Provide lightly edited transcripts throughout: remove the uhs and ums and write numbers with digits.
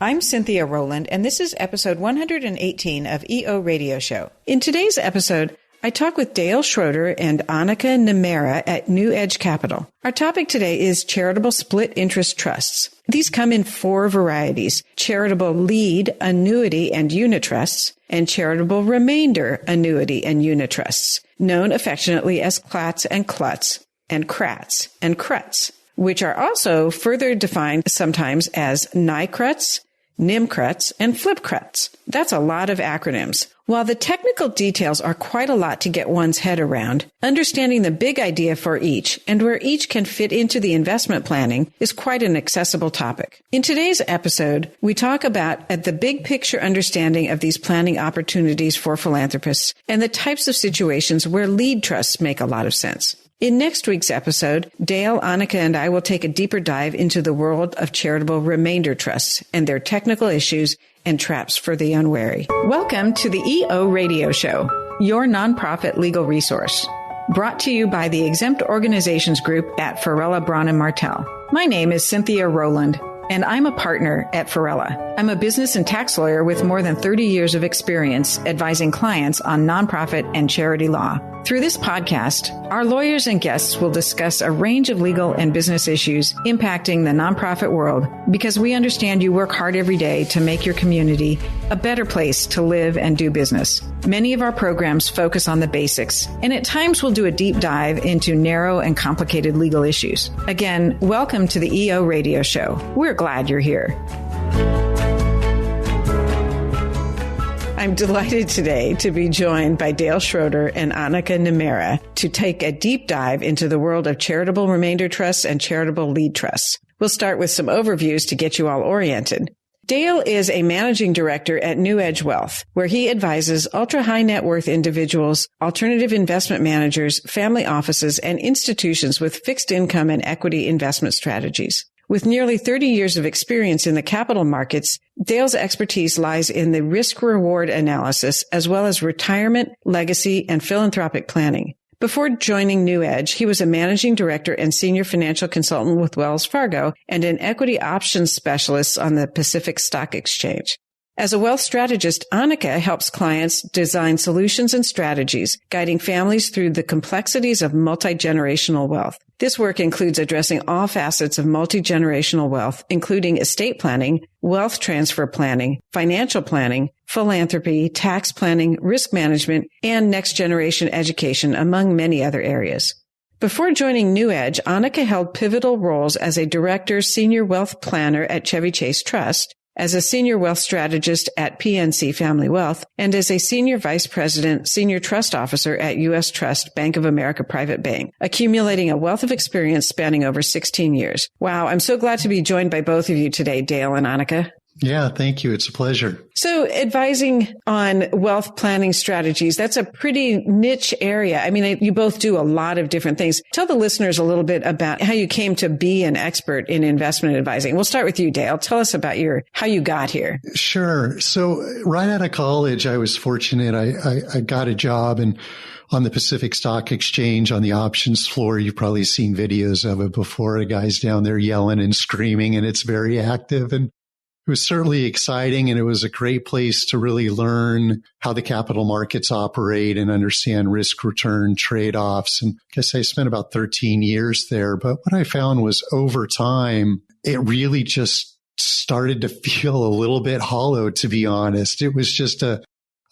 I'm Cynthia Rowland, and this is episode 118 of EO Radio Show. In today's episode, I talk with Dale Schroeder and Anneke Niemira at NewEdge Capital. Our topic today is charitable split interest trusts. These come in 4 varieties: charitable lead, annuity, and unitrusts, and charitable remainder, annuity, and unitrusts, known affectionately as CLATs and CLUTs, and CRATs and CRUTs, which are also further defined sometimes as NI-CRUTs, NIM-CRUTs, and Flip-CRUTs. That's a lot of acronyms. While the technical details are quite a lot to get one's head around, understanding the big idea for each and where each can fit into the investment planning is quite an accessible topic. In today's episode, we talk about the big picture understanding of these planning opportunities for philanthropists and the types of situations where lead trusts make a lot of sense. In next week's episode, Dale, Anneke, and I will take a deeper dive into the world of charitable remainder trusts and their technical issues and traps for the unwary. Welcome to the EO Radio Show, your nonprofit legal resource. Brought to you by the Exempt Organizations Group at Farella, Braun & Martel. My name is Cynthia Rowland, and I'm a partner at Farella. I'm a business and tax lawyer with more than 30 years of experience advising clients on nonprofit and charity law. Through this podcast, our lawyers and guests will discuss a range of legal and business issues impacting the nonprofit world because we understand you work hard every day to make your community a better place to live and do business. Many of our programs focus on the basics, and at times we'll do a deep dive into narrow and complicated legal issues. Again, welcome to the EO Radio Show. We're glad you're here. I'm delighted today to be joined by Dale Schroeder and Anneke Niemira to take a deep dive into the world of charitable remainder trusts and charitable lead trusts. We'll start with some overviews to get you all oriented. Dale is a managing director at NewEdge Wealth, where he advises ultra-high net worth individuals, alternative investment managers, family offices, and institutions with fixed income and equity investment strategies. With nearly 30 years of experience in the capital markets, Dale's expertise lies in the risk-reward analysis as well as retirement, legacy, and philanthropic planning. Before joining NewEdge, he was a managing director and senior financial consultant with Wells Fargo and an equity options specialist on the Pacific Stock Exchange. As a wealth strategist, Anneke helps clients design solutions and strategies, guiding families through the complexities of multi-generational wealth. This work includes addressing all facets of multi-generational wealth, including estate planning, wealth transfer planning, financial planning, philanthropy, tax planning, risk management, and next-generation education, among many other areas. Before joining NewEdge, Anneke held pivotal roles as a director, senior wealth planner at Chevy Chase Trust, as a senior wealth strategist at PNC Family Wealth, and as a senior vice president, senior trust officer at U.S. Trust Bank of America Private Bank, accumulating a wealth of experience spanning over 16 years. Wow, I'm so glad to be joined by both of you today, Dale and Anneke. Yeah, thank you. It's a pleasure. So advising on wealth planning strategies, that's a pretty niche area. I mean, you both do a lot of different things. Tell the listeners a little bit about how you came to be an expert in investment advising. We'll start with you, Dale. Tell us about how you got here. Sure. So right out of college, I was fortunate. I got a job on the Pacific Stock Exchange on the options floor. You've probably seen videos of it before. The guys down there yelling and screaming, and it's very active. And it was certainly exciting, and it was a great place to really learn how the capital markets operate and understand risk-return trade-offs. And I guess I spent about 13 years there. But what I found was over time, it really just started to feel a little bit hollow, to be honest. It was just a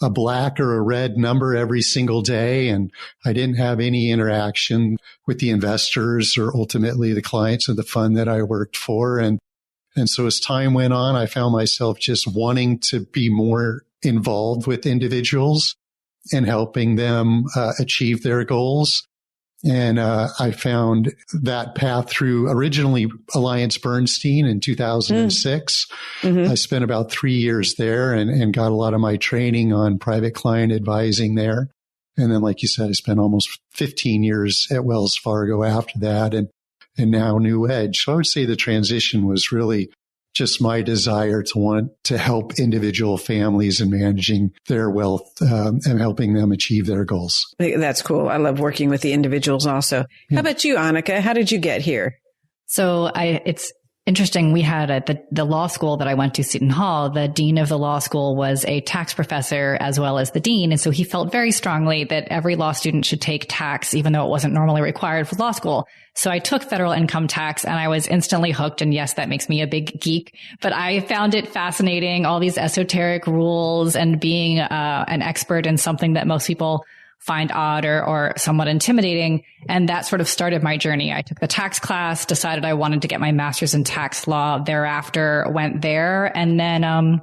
black or a red number every single day, and I didn't have any interaction with the investors or ultimately the clients of the fund that I worked for. And so as time went on, I found myself just wanting to be more involved with individuals and helping them achieve their goals. And I found that path through originally Alliance Bernstein in 2006. Mm-hmm. I spent about 3 years there and got a lot of my training on private client advising there. And then, like you said, I spent almost 15 years at Wells Fargo after that. And now NewEdge. So I would say the transition was really just my desire to want to help individual families in managing their wealth and helping them achieve their goals. That's cool. I love working with the individuals also. Yeah. How about you, Anneke? How did you get here? So it's interesting. We had at the law school that I went to, Seton Hall, the dean of the law school was a tax professor as well as the dean. And so he felt very strongly that every law student should take tax, even though it wasn't normally required for law school. So I took federal income tax and I was instantly hooked. And yes, that makes me a big geek, but I found it fascinating, all these esoteric rules and being an expert in something that most people find odd or somewhat intimidating. And that sort of started my journey. I took the tax class, decided I wanted to get my master's in tax law. Thereafter, went there and then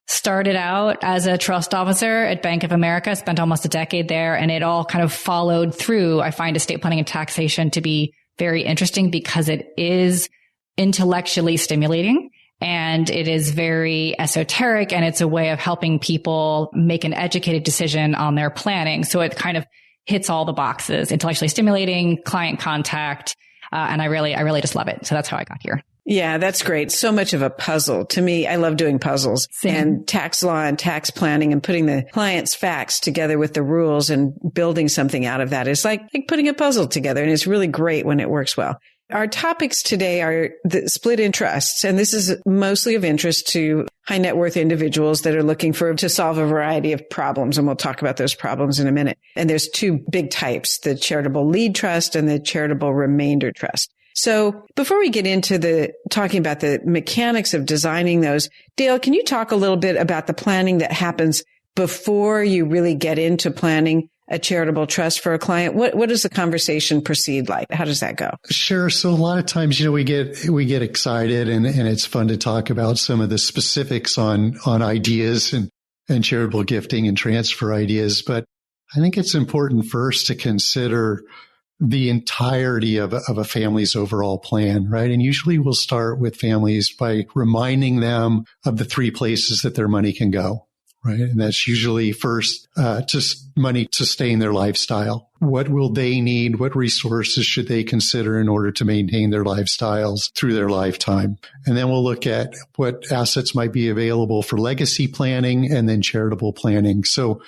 started out as a trust officer at Bank of America, spent almost a decade there, and it all kind of followed through. I find estate planning and taxation to be very interesting because it is intellectually stimulating. And it is very esoteric, and it's a way of helping people make an educated decision on their planning. So it kind of hits all the boxes: intellectually stimulating, client contact, and I really just love it. So that's how I got here. Yeah, that's great. So much of a puzzle. To me, I love doing puzzles. Same. And tax law and tax planning and putting the client's facts together with the rules and building something out of that is like putting a puzzle together. And it's really great when it works well. Our topics today are the split in trusts, and this is mostly of interest to high net worth individuals that are looking to solve a variety of problems, and we'll talk about those problems in a minute. And there's two big types, the charitable lead trust and the charitable remainder trust. So before we get into talking about the mechanics of designing those, Dale, can you talk a little bit about the planning that happens before you really get into planning a charitable trust for a client? What does the conversation proceed like? How does that go? Sure. So a lot of times, we get excited and it's fun to talk about some of the specifics on ideas and charitable gifting and transfer ideas. But I think it's important first to consider the entirety of a family's overall plan, right? And usually we'll start with families by reminding them of the three places that their money can go. Right. And that's usually first, just money to sustain their lifestyle. What will they need? What resources should they consider in order to maintain their lifestyles through their lifetime? And then we'll look at what assets might be available for legacy planning and then charitable planning. So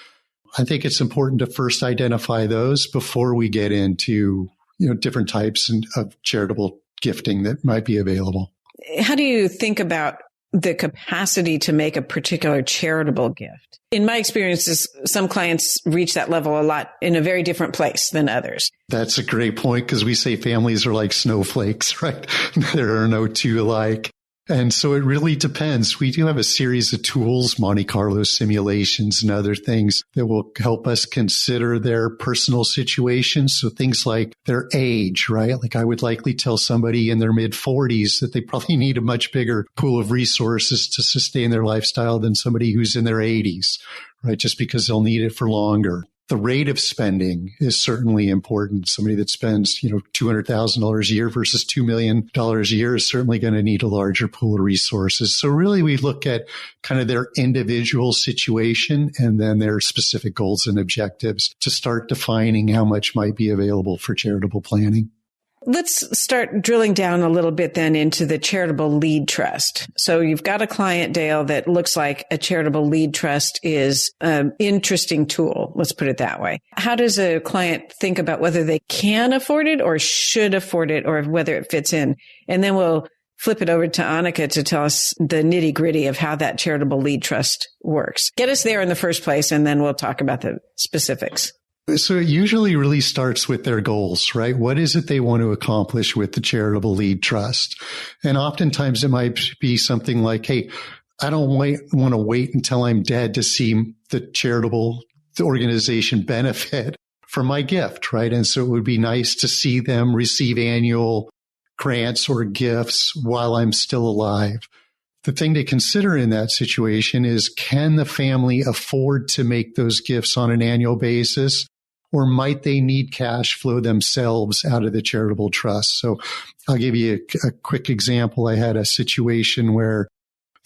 I think it's important to first identify those before we get into, different types of charitable gifting that might be available. How do you think about the capacity to make a particular charitable gift? In my experiences, some clients reach that level a lot in a very different place than others. That's a great point because we say families are like snowflakes, right? There are no two alike. And so it really depends. We do have a series of tools, Monte Carlo simulations and other things that will help us consider their personal situations. So things like their age, right? Like I would likely tell somebody in their mid-40s that they probably need a much bigger pool of resources to sustain their lifestyle than somebody who's in their 80s, right? Just because they'll need it for longer. The rate of spending is certainly important. Somebody that spends, $200,000 a year versus $2 million a year is certainly going to need a larger pool of resources. So really we look at kind of their individual situation and then their specific goals and objectives to start defining how much might be available for charitable planning. Let's start drilling down a little bit then into the charitable lead trust. So you've got a client, Dale, that looks like a charitable lead trust is an interesting tool. Let's put it that way. How does a client think about whether they can afford it or should afford it or whether it fits in? And then we'll flip it over to Anneke to tell us the nitty gritty of how that charitable lead trust works. Get us there in the first place, and then we'll talk about the specifics. So it usually really starts with their goals, right? What is it they want to accomplish with the charitable lead trust? And oftentimes it might be something like, hey, I don't want to wait until I'm dead to see the charitable organization benefit from my gift, right? And so it would be nice to see them receive annual grants or gifts while I'm still alive. The thing to consider in that situation is, can the family afford to make those gifts on an annual basis? Or might they need cash flow themselves out of the charitable trust? So I'll give you a quick example. I had a situation where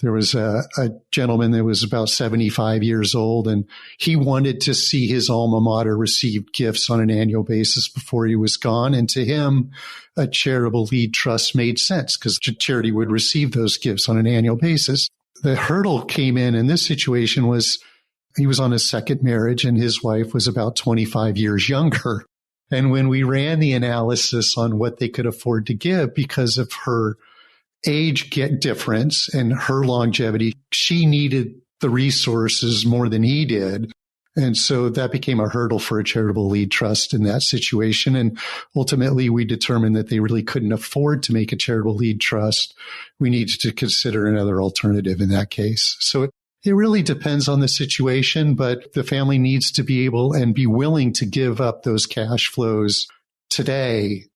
there was a gentleman that was about 75 years old, and he wanted to see his alma mater receive gifts on an annual basis before he was gone. And to him, a charitable lead trust made sense because charity would receive those gifts on an annual basis. The hurdle came in this situation was, he was on his second marriage and his wife was about 25 years younger. And when we ran the analysis on what they could afford to give because of her age difference and her longevity, she needed the resources more than he did. And so that became a hurdle for a charitable lead trust in that situation. And ultimately, we determined that they really couldn't afford to make a charitable lead trust. We needed to consider another alternative in that case. So it really depends on the situation, but the family needs to be able and be willing to give up those cash flows today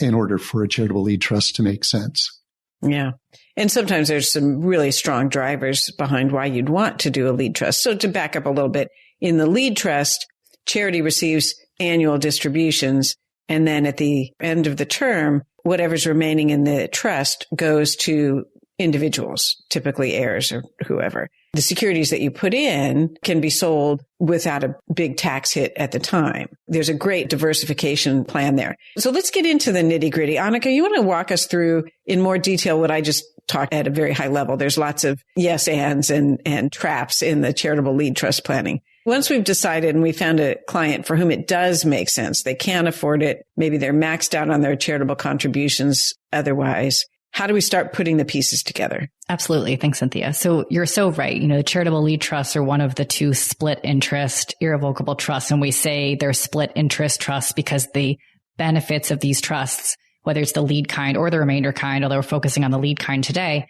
in order for a charitable lead trust to make sense. Yeah. And sometimes there's some really strong drivers behind why you'd want to do a lead trust. So to back up a little bit, in the lead trust, charity receives annual distributions. And then at the end of the term, whatever's remaining in the trust goes to individuals, typically heirs or whoever. The securities that you put in can be sold without a big tax hit at the time. There's a great diversification plan there. So let's get into the nitty gritty. Anneke, you want to walk us through in more detail what I just talked at a very high level. There's lots of yes ands and traps in the charitable lead trust planning. Once we've decided and we found a client for whom it does make sense, they can afford it, maybe they're maxed out on their charitable contributions otherwise, how do we start putting the pieces together? Absolutely. Thanks, Cynthia. So you're so right. The charitable lead trusts are one of the two split interest irrevocable trusts. And we say they're split interest trusts because the benefits of these trusts, whether it's the lead kind or the remainder kind, although we're focusing on the lead kind today,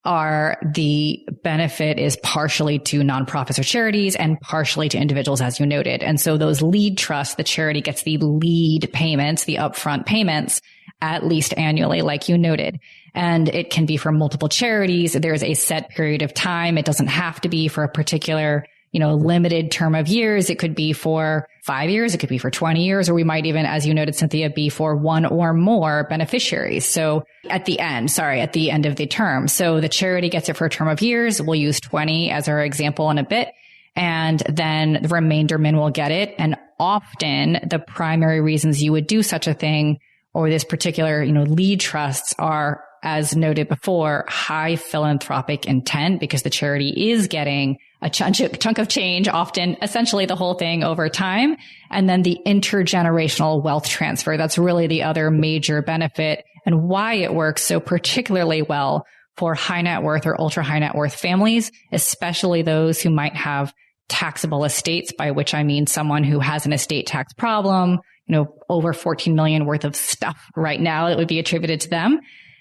are the benefit is partially to nonprofits or charities and partially to individuals, as you noted. And so those lead trusts, the charity gets the lead payments, the upfront payments, at least annually, like you noted. And it can be for multiple charities. There's a set period of time. It doesn't have to be for a particular, limited term of years. It could be for 5 years. It could be for 20 years, or we might even, as you noted, Cynthia, be for one or more beneficiaries. So at the end of the term. So the charity gets it for a term of years. We'll use 20 as our example in a bit. And then the remainder men will get it. And often the primary reasons you would do such a thing or this particular, lead trusts are, as noted before, high philanthropic intent because the charity is getting a chunk of change, often essentially the whole thing over time. And then the intergenerational wealth transfer. That's really the other major benefit and why it works so particularly well for high net worth or ultra high net worth families, especially those who might have taxable estates, by which I mean someone who has an estate tax problem, over 14 million worth of stuff right now that would be attributed to them.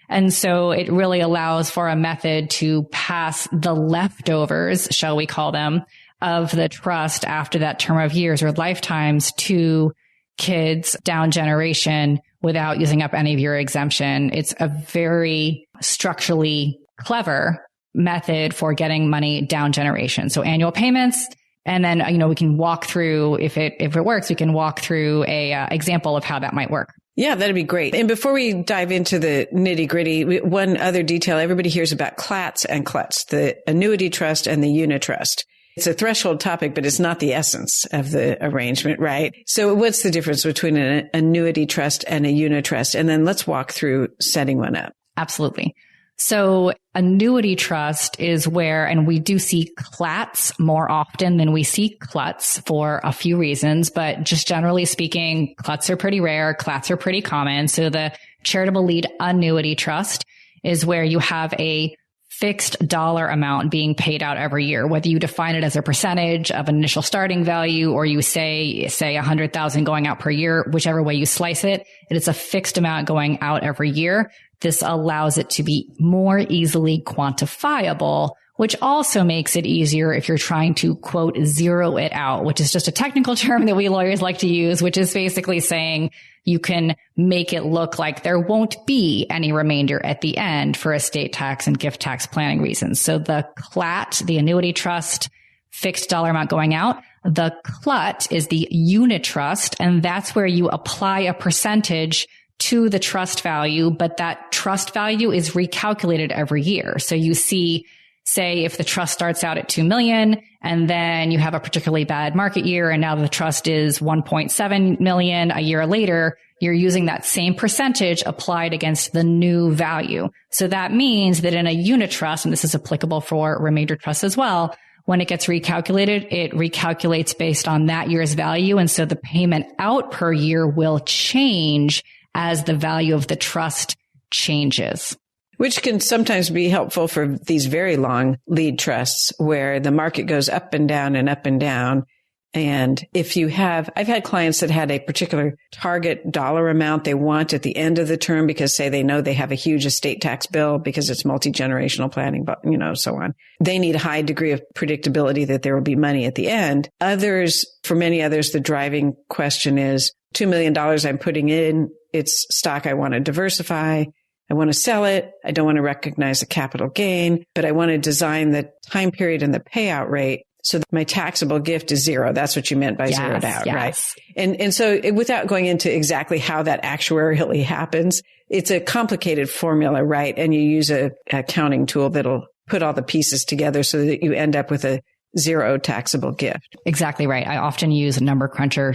And so it really allows for a method to pass the leftovers, shall we call them, of the trust after that term of years or lifetimes to kids down generation without using up any of your exemption. It's a very structurally clever method for getting money down generation. So annual payments. And then, we can walk through, if it works, we can walk through a example of how that might work. Yeah, that'd be great. And before we dive into the nitty gritty, one other detail, everybody hears about CLATs and CLUTs, the annuity trust and the unitrust. It's a threshold topic, but it's not the essence of the arrangement, right? So what's the difference between an annuity trust and a unitrust? And then let's walk through setting one up. Absolutely. So annuity trust is where, and we do see CLATs more often than we see CLUTs for a few reasons, but just generally speaking, CLUTs are pretty rare, CLATs are pretty common. So the charitable lead annuity trust is where you have a fixed dollar amount being paid out every year, whether you define it as a percentage of an initial starting value or you say 100,000 going out per year, whichever way you slice it, it is a fixed amount going out every year. This allows it to be more easily quantifiable, which also makes it easier if you're trying to, quote, zero it out, which is just a technical term that we lawyers like to use, which is basically saying you can make it look like there won't be any remainder at the end for estate tax and gift tax planning reasons. So the CLAT, the annuity trust, fixed dollar amount going out. The CLUT is the unitrust, and that's where you apply a percentage to the trust value, but that trust value is recalculated every year. So you see, say if the trust starts out at 2 million and then you have a particularly bad market year and now the trust is 1.7 million a year later, you're using that same percentage applied against the new value. So that means that in a unitrust, and this is applicable for remainder trusts as well, when it gets recalculated, it recalculates based on that year's value. And so the payment out per year will change as the value of the trust changes. Which can sometimes be helpful for these very long lead trusts where the market goes up and down and up and down. And if you have, I've had clients that had a particular target dollar amount they want at the end of the term because say they know they have a huge estate tax bill because it's multi-generational planning, but so on. They need a high degree of predictability that there will be money at the end. For many others, the driving question is $2 million I'm putting in. It's stock I want to diversify. I want to sell it. I don't want to recognize a capital gain, but I want to design the time period and the payout rate so that my taxable gift is zero. That's what you meant by zeroed out, right? And so without going into exactly how that actuarially happens, it's a complicated formula, right? And you use a accounting tool that'll put all the pieces together so that you end up with a zero taxable gift. Exactly right. I often use Number Cruncher,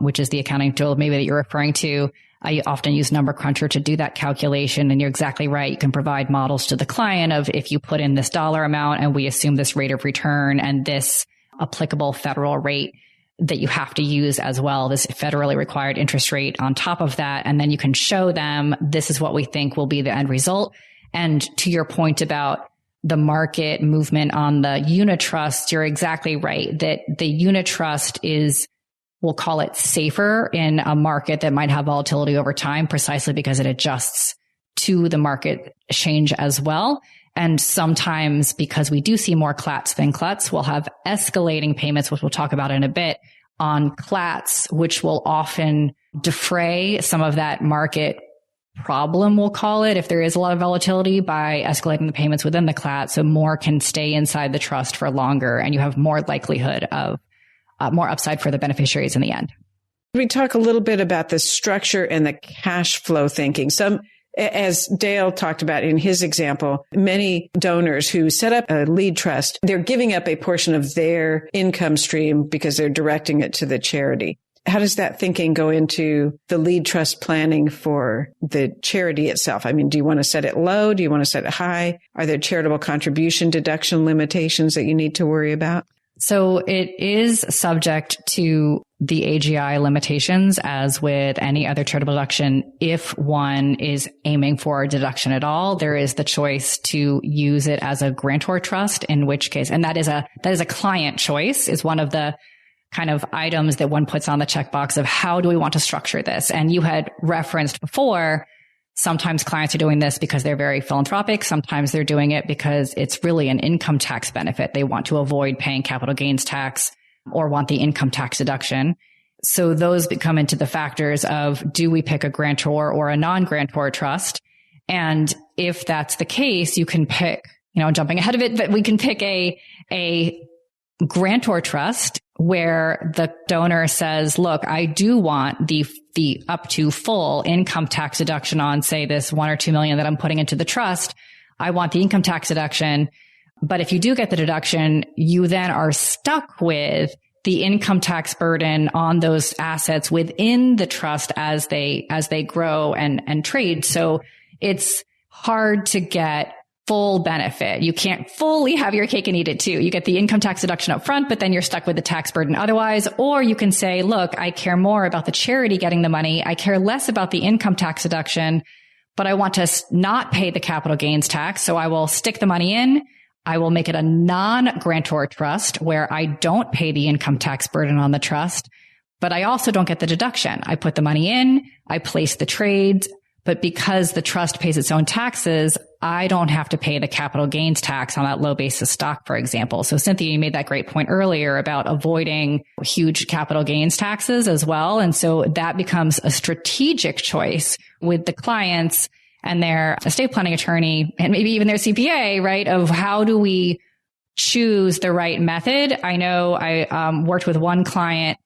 which is the accounting tool maybe that you're referring to. I often use Number Cruncher to do that calculation. And you're exactly right. You can provide models to the client of if you put in this dollar amount and we assume this rate of return and this applicable federal rate that you have to use as well, this federally required interest rate on top of that. And then you can show them this is what we think will be the end result. And to your point about the market movement on the unitrust, you're exactly right that the unitrust is, we'll call it safer in a market that might have volatility over time precisely because it adjusts to the market change as well. And sometimes because we do see more CLATs than CLUTs, we'll have escalating payments, which we'll talk about in a bit, on CLATs, which will often defray some of that market problem, we'll call it, if there is a lot of volatility by escalating the payments within the CLAT. So more can stay inside the trust for longer and you have more likelihood of more upside for the beneficiaries in the end. We talk a little bit about the structure and the cash flow thinking. As Dale talked about in his example, many donors who set up a lead trust, they're giving up a portion of their income stream because they're directing it to the charity. How does that thinking go into the lead trust planning for the charity itself? I mean, do you want to set it low? Do you want to set it high? Are there charitable contribution deduction limitations that you need to worry about? So it is subject to the AGI limitations as with any other charitable deduction. If one is aiming for a deduction at all, there is the choice to use it as a grantor trust, in which case, and that is a client choice, is one of the kind of items that one puts on the checkbox of how do we want to structure this? And you had referenced before, sometimes clients are doing this because they're very philanthropic. Sometimes they're doing it because it's really an income tax benefit. They want to avoid paying capital gains tax or want the income tax deduction. So those come into the factors of, do we pick a grantor or a non-grantor trust? And if that's the case, you can pick, jumping ahead of it, but we can pick a grantor trust where the donor says, look, I do want the up to full income tax deduction on, say, this $1 or $2 million that I'm putting into the trust. I want the income tax deduction. But if you do get the deduction, you then are stuck with the income tax burden on those assets within the trust as they grow and trade. So it's hard to get full benefit. You can't fully have your cake and eat it too. You get the income tax deduction up front, but then you're stuck with the tax burden otherwise. Or you can say, look, I care more about the charity getting the money. I care less about the income tax deduction, but I want to not pay the capital gains tax. So I will stick the money in. I will make it a non-grantor trust where I don't pay the income tax burden on the trust, but I also don't get the deduction. I put the money in, I place the trades, but because the trust pays its own taxes, I don't have to pay the capital gains tax on that low basis stock, for example. So Cynthia, you made that great point earlier about avoiding huge capital gains taxes as well. And so that becomes a strategic choice with the clients and their estate planning attorney and maybe even their CPA, right? Of how do we choose the right method? I know I worked with one client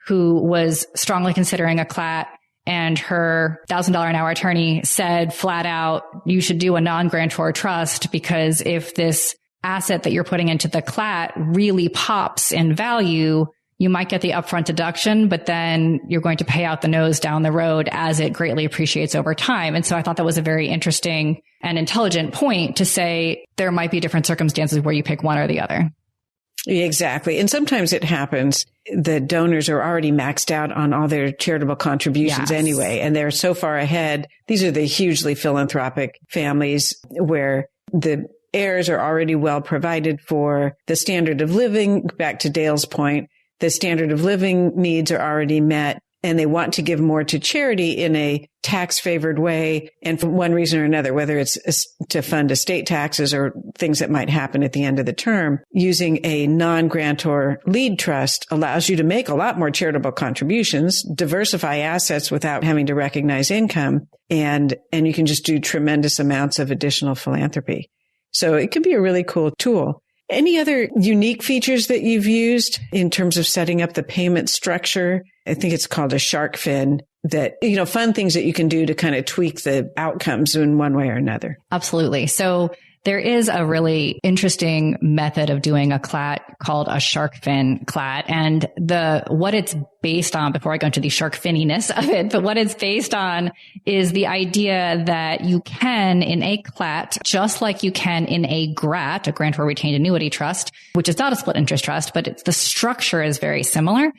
who was strongly considering a CLAT, and her $1,000 an hour attorney said flat out, you should do a non-grantor trust, because if this asset that you're putting into the CLAT really pops in value, you might get the upfront deduction, but then you're going to pay out the nose down the road as it greatly appreciates over time. And so I thought that was a very interesting and intelligent point to say there might be different circumstances where you pick one or the other. Exactly. And sometimes it happens. The donors are already maxed out on all their charitable contributions anyway, and they're so far ahead. These are the hugely philanthropic families where the heirs are already well provided for. The standard of living, back to Dale's point, the standard of living needs are already met, and they want to give more to charity in a tax-favored way. And for one reason or another, whether it's to fund estate taxes or things that might happen at the end of the term, using a non-grantor lead trust allows you to make a lot more charitable contributions, diversify assets without having to recognize income, and you can just do tremendous amounts of additional philanthropy. So it could be a really cool tool. Any other unique features that you've used in terms of setting up the payment structure? I think it's called a shark fin, that, fun things that you can do to kind of tweak the outcomes in one way or another. Absolutely. So there is a really interesting method of doing a CLAT called a shark fin CLAT. And what it's based on, before I go into the shark finniness of it, but what it's based on is the idea that you can in a CLAT, just like you can in a GRAT, a grantor retained annuity trust, which is not a split interest trust, but the structure is very similar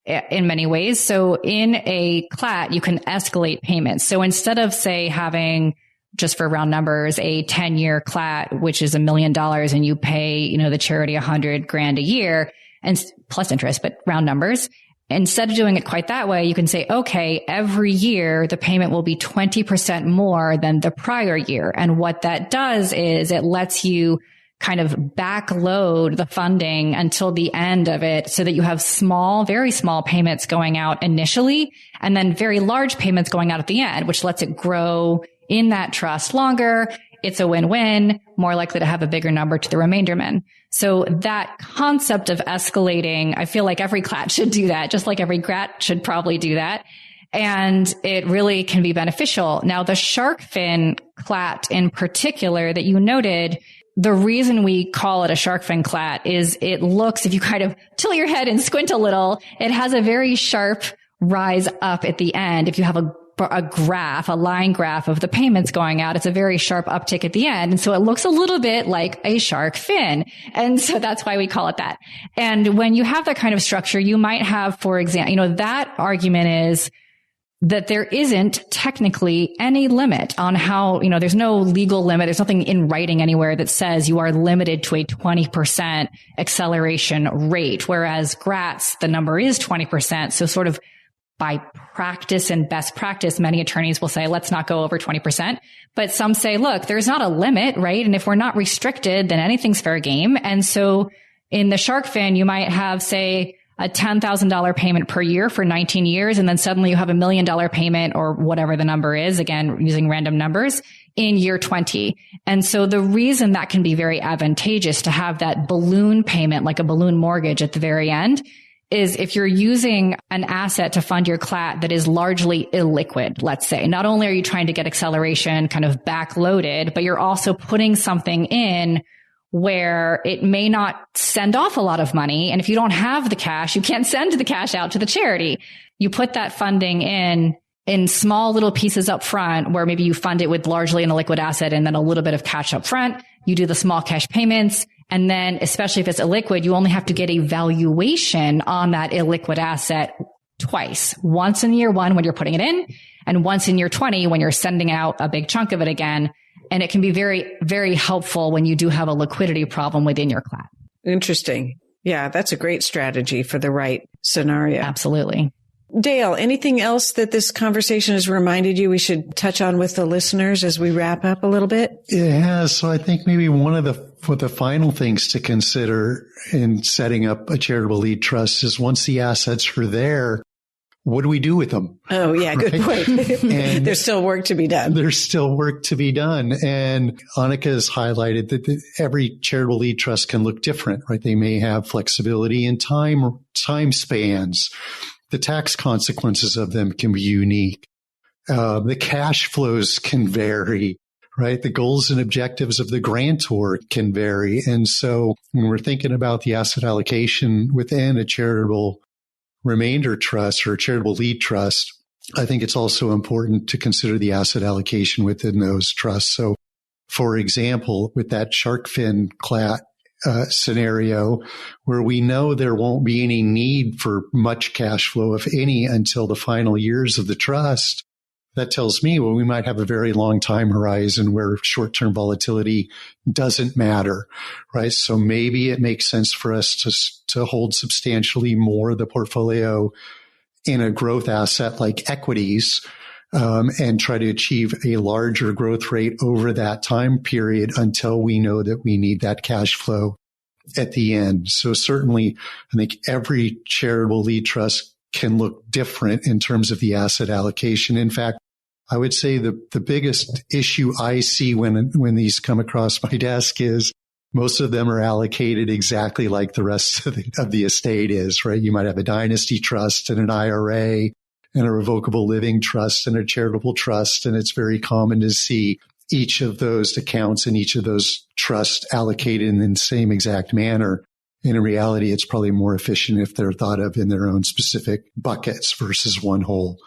in many ways. So in a CLAT, you can escalate payments. So instead of, say, having, just for round numbers, a 10-year CLAT, which is $1 million, and you pay, the charity $100,000 a year and plus interest, but round numbers. Instead of doing it quite that way, you can say, okay, every year the payment will be 20% more than the prior year. And what that does is it lets you kind of backload the funding until the end of it so that you have small, very small payments going out initially and then very large payments going out at the end, which lets it grow in that trust longer. It's a win-win, more likely to have a bigger number to the remaindermen. So that concept of escalating, I feel like every CLAT should do that, just like every GRAT should probably do that. And it really can be beneficial. Now, the shark fin CLAT in particular that you noted, the reason we call it a shark fin CLAT is it looks, if you kind of tilt your head and squint a little, it has a very sharp rise up at the end. If you have a graph, a line graph of the payments going out, it's a very sharp uptick at the end. And so it looks a little bit like a shark fin. And so that's why we call it that. And when you have that kind of structure, you might have, for example, that argument is that there isn't technically any limit on how, there's no legal limit. There's nothing in writing anywhere that says you are limited to a 20% acceleration rate. Whereas GRATs, the number is 20%. So sort of by practice and best practice, many attorneys will say, let's not go over 20%. But some say, look, there's not a limit, right? And if we're not restricted, then anything's fair game. And so in the shark fin, you might have, say, a $10,000 payment per year for 19 years. And then suddenly you have $1 million payment or whatever the number is, again, using random numbers, in year 20. And so the reason that can be very advantageous to have that balloon payment, like a balloon mortgage at the very end, is if you're using an asset to fund your CLAT that is largely illiquid, let's say, not only are you trying to get acceleration kind of backloaded, but you're also putting something in where it may not send off a lot of money. And if you don't have the cash, you can't send the cash out to the charity. You put that funding in small little pieces up front, where maybe you fund it with largely an illiquid asset and then a little bit of cash up front. You do the small cash payments. And then, especially if it's illiquid, you only have to get a valuation on that illiquid asset twice. Once in year 1 when you're putting it in, and once in year 20 when you're sending out a big chunk of it again. And it can be very, very helpful when you do have a liquidity problem within your CLAT. Interesting. Yeah, that's a great strategy for the right scenario. Absolutely. Dale, anything else that this conversation has reminded you we should touch on with the listeners as we wrap up a little bit? It has. So I think maybe one of the final things to consider in setting up a charitable lead trust is once the assets are there, what do we do with them? Oh, yeah, good point. And there's still work to be done. There's still work to be done. And Anneke has highlighted that every charitable lead trust can look different, right? They may have flexibility in time spans. The tax consequences of them can be unique. The cash flows can vary, right? The goals and objectives of the grantor can vary. And so when we're thinking about the asset allocation within a charitable remainder trust or a charitable lead trust, I think it's also important to consider the asset allocation within those trusts. So, for example, with that shark fin CLAT, scenario where we know there won't be any need for much cash flow, if any, until the final years of the trust, that tells me, well, we might have a very long time horizon where short-term volatility doesn't matter, right? So maybe it makes sense for us to hold substantially more of the portfolio in a growth asset like equities, and try to achieve a larger growth rate over that time period until we know that we need that cash flow at the end. So certainly, I think every charitable lead trust can look different in terms of the asset allocation. In fact, I would say the biggest issue I see when these come across my desk is most of them are allocated exactly like the rest of the estate is, right? You might have a dynasty trust and an IRA and a revocable living trust and a charitable trust. And it's very common to see each of those accounts and each of those trusts allocated in the same exact manner. And in reality, it's probably more efficient if they're thought of in their own specific buckets versus one whole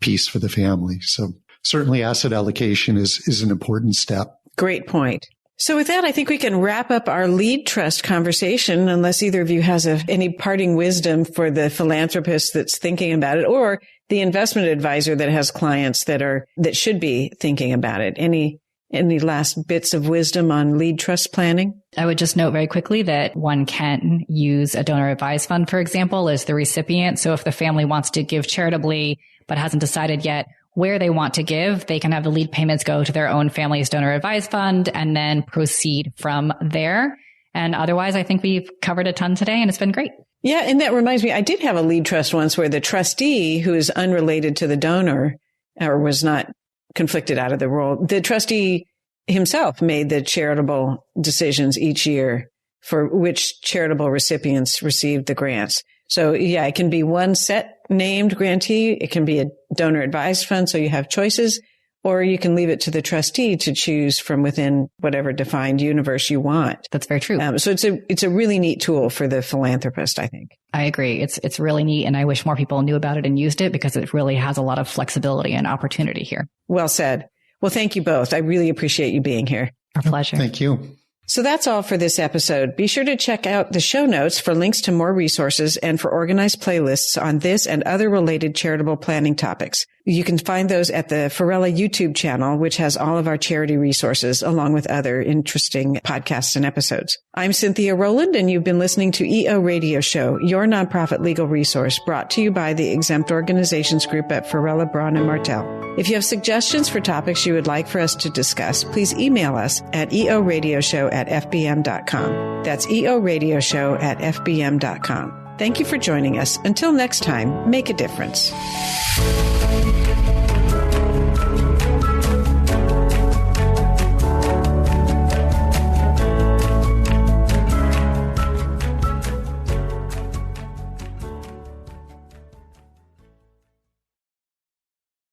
piece for the family. So certainly asset allocation is an important step. Great point. So with that, I think we can wrap up our lead trust conversation, unless either of you has any parting wisdom for the philanthropist that's thinking about it, or the investment advisor that has clients that should be thinking about it. Any last bits of wisdom on lead trust planning? I would just note very quickly that one can use a donor advised fund, for example, as the recipient. So if the family wants to give charitably, but hasn't decided yet where they want to give, they can have the lead payments go to their own family's donor advised fund and then proceed from there. And otherwise, I think we've covered a ton today and it's been great. Yeah. And that reminds me, I did have a lead trust once where the trustee, who is unrelated to the donor or was not conflicted out of the role, the trustee himself made the charitable decisions each year for which charitable recipients received the grants. So yeah, it can be one set named grantee. It can be a donor advised fund. So you have choices, or you can leave it to the trustee to choose from within whatever defined universe you want. That's very true. So it's a really neat tool for the philanthropist, I think. I agree. It's really neat. And I wish more people knew about it and used it because it really has a lot of flexibility and opportunity here. Well said. Well, thank you both. I really appreciate you being here. Our pleasure. Thank you. So that's all for this episode. Be sure to check out the show notes for links to more resources and for organized playlists on this and other related charitable planning topics. You can find those at the Farella YouTube channel, which has all of our charity resources along with other interesting podcasts and episodes. I'm Cynthia Rowland, and you've been listening to EO Radio Show, your nonprofit legal resource brought to you by the Exempt Organizations Group at Farella, Braun and Martel. If you have suggestions for topics you would like for us to discuss, please email us at eoradioshow@fbm.com. That's eoradioshow@fbm.com. Thank you for joining us. Until next time, make a difference.